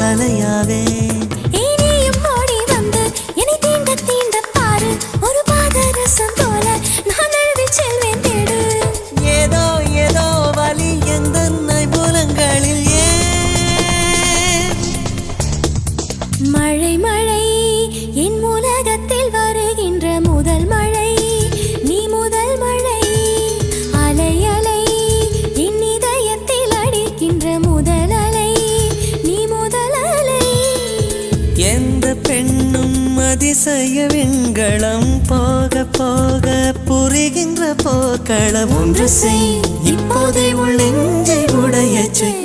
அலையாவே இனியும் ஓடி வந்து என்னை தீண்ட தீண்ட பாரு ஒரு பாதரசம் போல நான் அழுவி செல்வேன் தேடு ஏதோ ஏதோ வலி எந்த புலங்களில் ஏன் மழை மழை என் உலகத்தில் வருகின்ற முதல் மழை நீ முதல் மழை அலை அலை என் இதயத்தில் அடிக்கின்ற முதல் அலை நீ முதல் அலை எந்த பெண்ணும் அதிசய விண்களம் போக போக புரிகின்ற போக்களம் ஒன்று செய் இப்போதே உள் நெஞ்சை உடையச் செய்